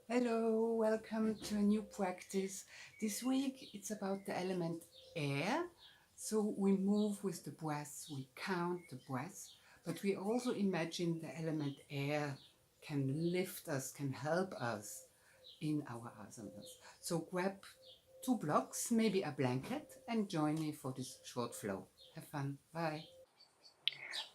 Hello, welcome to a new practice. This week it's about the element air. So we move with the breath, we count the breath, but we also imagine the element air can lift us, can help us in our asanas. So grab 2 blocks, maybe a blanket, and join me for this short flow. Have fun. Bye.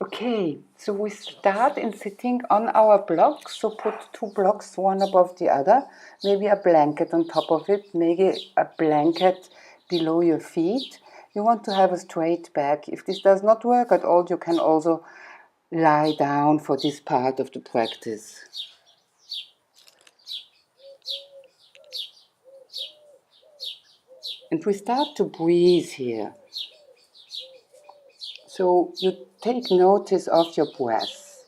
Okay, so we start in sitting on our blocks. So put 2 blocks one above the other, maybe a blanket on top of it, maybe a blanket below your feet. You want to have a straight back. If this does not work at all, you can also lie down for this part of the practice. And we start to breathe here. So you take notice of your breath.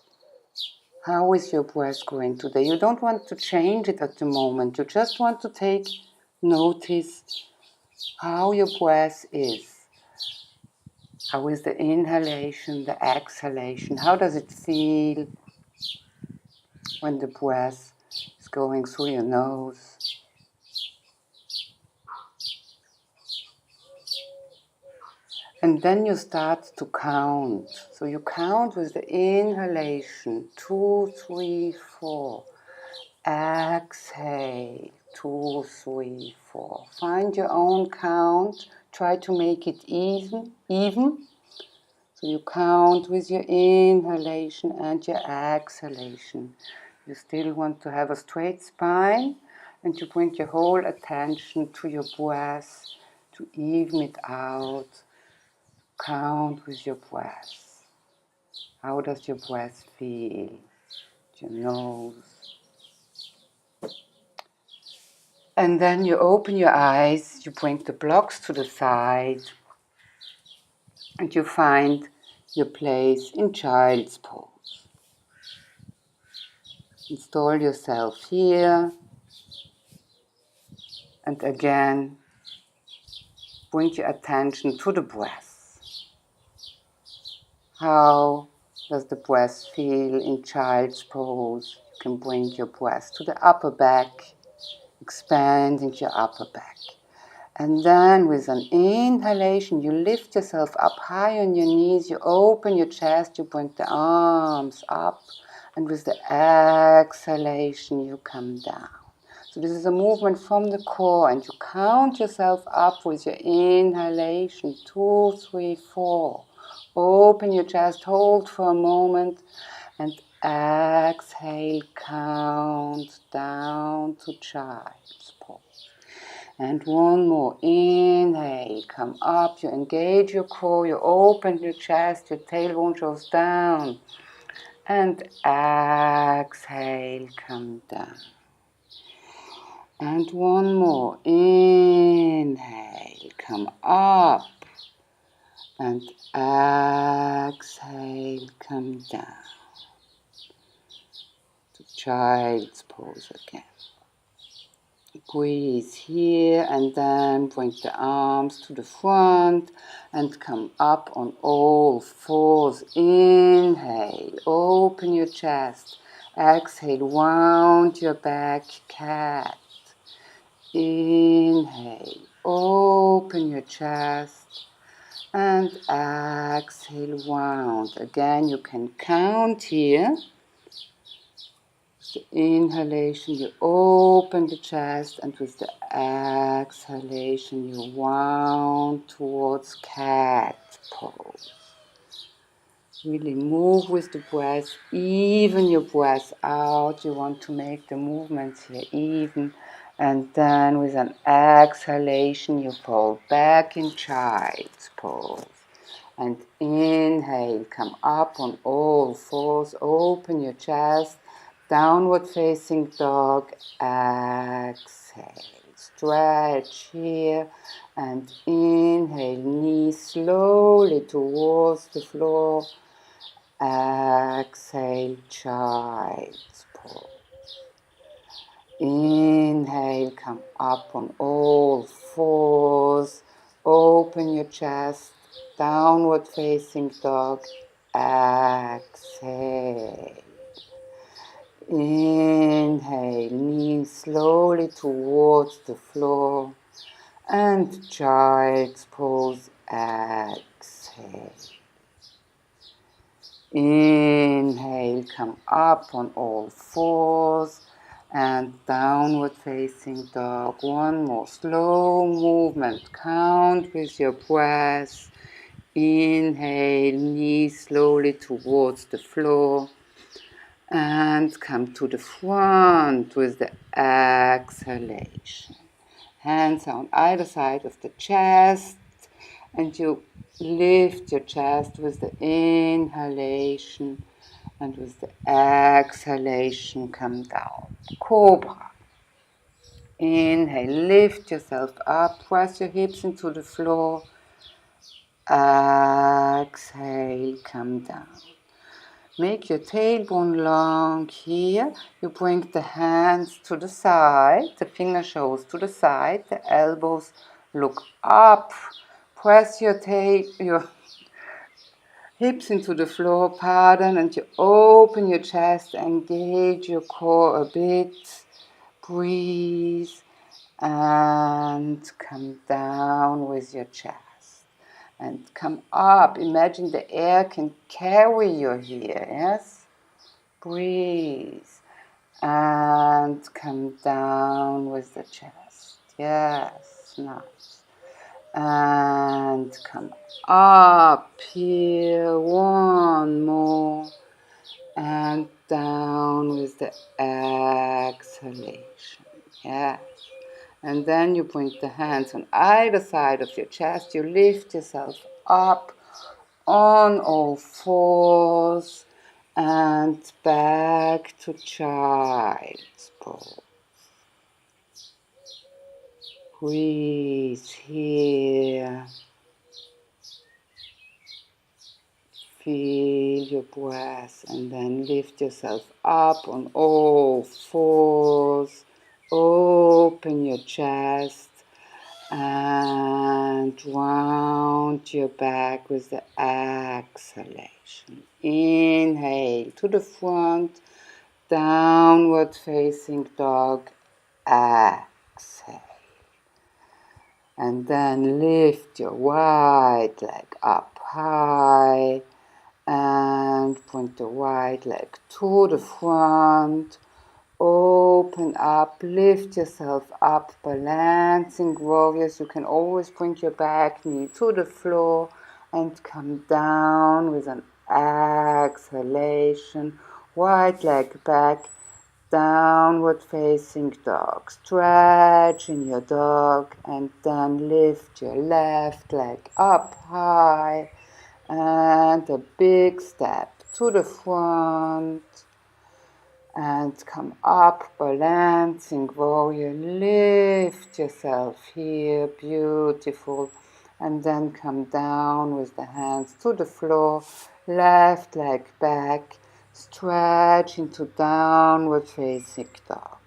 How is your breath going today? You don't want to change it at the moment. You just want to take notice how your breath is. How is the inhalation, the exhalation? How does it feel when the breath is going through your nose? And then you start to count. So you count with the inhalation, 2, 3, 4. Exhale, 2, 3, 4. Find your own count. Try to make it even. So you count with your inhalation and your exhalation. You still want to have a straight spine, and you bring your whole attention to your breath to even it out. Count with your breath. How does your breath feel? Your nose. And then you open your eyes, you bring the blocks to the side, and you find your place in child's pose. Install yourself here, and again, bring your attention to the breath. How does the breath feel in child's pose? You can bring your breath to the upper back, expanding your upper back. And then with an inhalation, you lift yourself up high on your knees, you open your chest, you bring the arms up, and with the exhalation, you come down. So this is a movement from the core, and you count yourself up with your inhalation, 2, 3, 4. Open your chest, hold for a moment, and exhale, count down to child's pose. And one more. Inhale, come up, you engage your core, you open your chest, your tailbone goes down. And exhale, come down. And one more. Inhale, come up. And exhale, come down. To child's pose again. Breathe here and then bring the arms to the front and come up on all fours. Inhale, open your chest. Exhale, round your back, cat. Inhale, open your chest. And exhale, round. Again, you can count here. The inhalation, you open the chest, and with the exhalation, you round towards cat pose. Really move with the breath, even your breath out. You want to make the movements here even. And then with an exhalation, you fall back in child's pose. And inhale, come up on all fours, open your chest. Downward facing dog, exhale, stretch here, and inhale, knees slowly towards the floor, exhale, child's pose. Inhale, come up on all fours, open your chest, downward facing dog, exhale. Inhale, knees slowly towards the floor. And child's pose, exhale. Inhale, come up on all fours and downward facing dog. One more slow movement. Count with your breath. Inhale, knees slowly towards the floor. And come to the front with the exhalation. Hands on either side of the chest, and you lift your chest with the inhalation, and with the exhalation come down. Cobra. Inhale, lift yourself up, press your hips into the floor. Exhale, come down. Make your tailbone long here. You bring the hands to the side, the finger shows to the side, the elbows look up. Press your hips into the floor, and you open your chest, engage your core a bit. Breathe and come down with your chest. And come up. Imagine the air can carry you here, yes? Breathe. And come down with the chest. Yes, nice. And come up here. One more. And down with the exhalation. Yes. And then you bring the hands on either side of your chest. You lift yourself up on all fours and back to child's pose. Breathe here. Feel your breath and then lift yourself up on all fours. Open your chest and round your back with the exhalation. Inhale to the front, downward facing dog. Exhale. And then lift your right leg up high and point the right leg to the front. Open up, lift yourself up, balancing warriors. You can always bring your back knee to the floor and come down with an exhalation. Right leg back, downward facing dog. Stretch in your dog and then lift your left leg up high and a big step to the front. And come up, balancing warrior. Lift yourself here, beautiful. And then come down with the hands to the floor. Left leg back. Stretch into downward facing dog.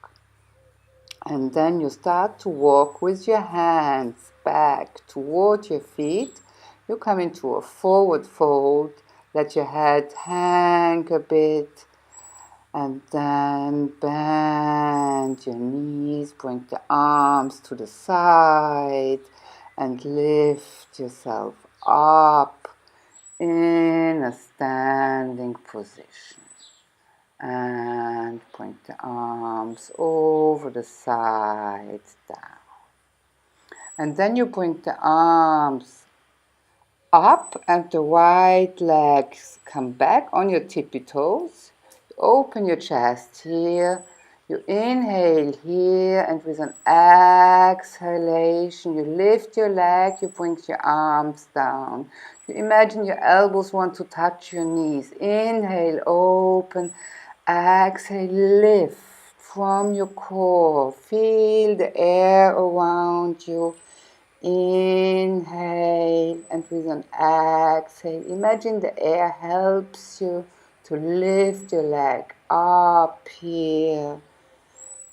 And then you start to walk with your hands back toward your feet. You come into a forward fold. Let your head hang a bit. And then bend your knees, bring the arms to the side and lift yourself up in a standing position. And bring the arms over the sides down. And then you bring the arms up and the right legs come back on your tippy toes. Open your chest here. You inhale here and with an exhalation you lift your leg, you bring your arms down. You imagine your elbows want to touch your knees. Inhale, open. Exhale, lift from your core. Feel the air around you. Inhale and with an exhale, imagine the air helps you to lift your leg up here.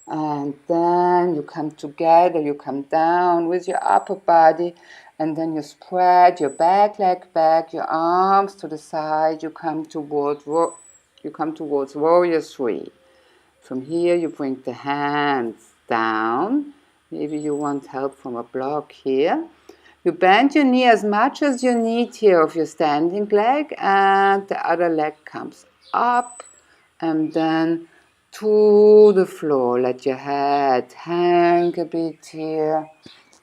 And then you come together, you come down with your upper body, and then you spread your back leg back, your arms to the side, you come towards warrior 3. From here you bring the hands down. Maybe you want help from a block here. You bend your knee as much as you need here of your standing leg, and the other leg comes up and then to the floor. Let your head hang a bit here.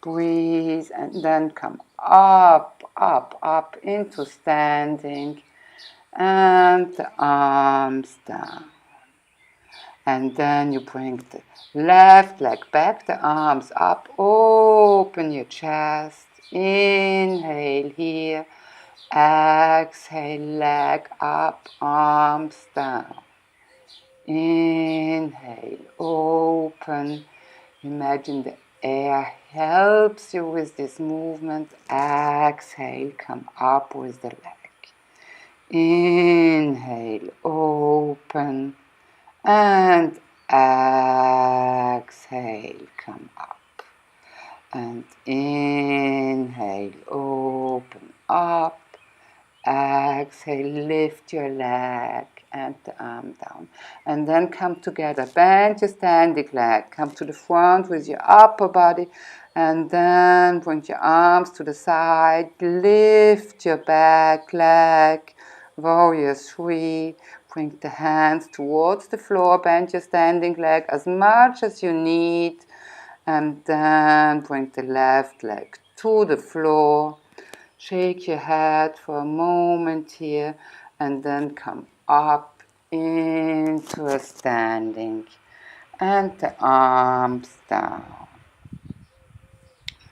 Breathe and then come up, up, up into standing, and the arms down. And then you bring the left leg back, the arms up, open your chest. Inhale here, exhale, leg up, arms down. Inhale, open. Imagine the air helps you with this movement. Exhale, come up with the leg. Inhale, open. And exhale, come up. And inhale, open up. Exhale, lift your leg and the arm down. And then come together. Bend your standing leg. Come to the front with your upper body. And then bring your arms to the side. Lift your back leg. Warrior 3. Bring the hands towards the floor. Bend your standing leg as much as you need. And then bring the left leg to the floor. Shake your head for a moment here. And then come up into a standing. And the arms down.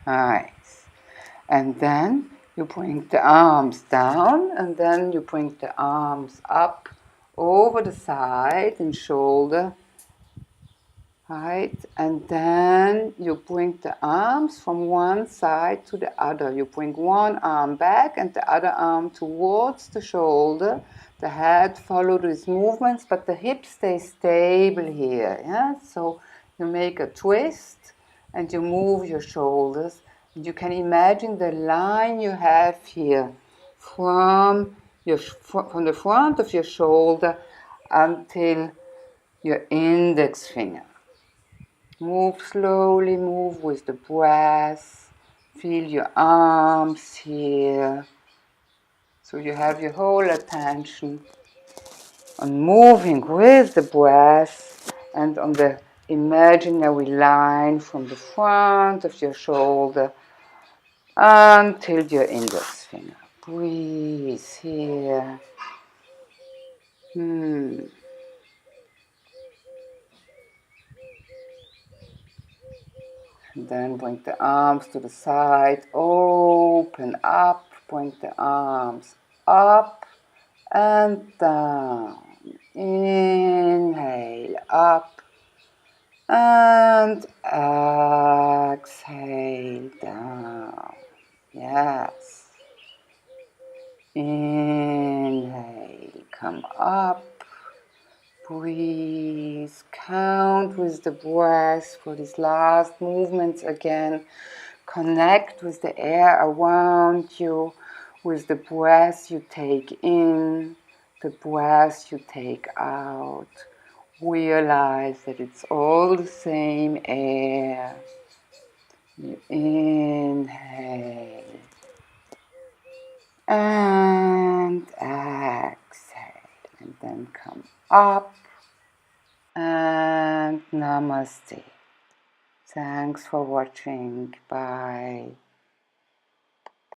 Nice. And then you bring the arms down. And then you bring the arms up over the side and shoulder height, and then you bring the arms from one side to the other. You bring one arm back and the other arm towards the shoulder. The head follows these movements, but the hips stay stable here. Yeah? So you make a twist and you move your shoulders. And you can imagine the line you have here from the front of your shoulder until your index finger. Move slowly, move with the breath. Feel your arms here. So you have your whole attention on moving with the breath and on the imaginary line from the front of your shoulder until your index finger. Breathe here. And then bring the arms to the side, open up, bring the arms up and down. Inhale, up and exhale, down. Yes. Inhale, come up. Breathe, count with the breath for these last movements again. Connect with the air around you, with the breath you take in, the breath you take out. Realize that it's all the same air. You inhale and exhale, and then come up. And namaste. Thanks for watching. Bye.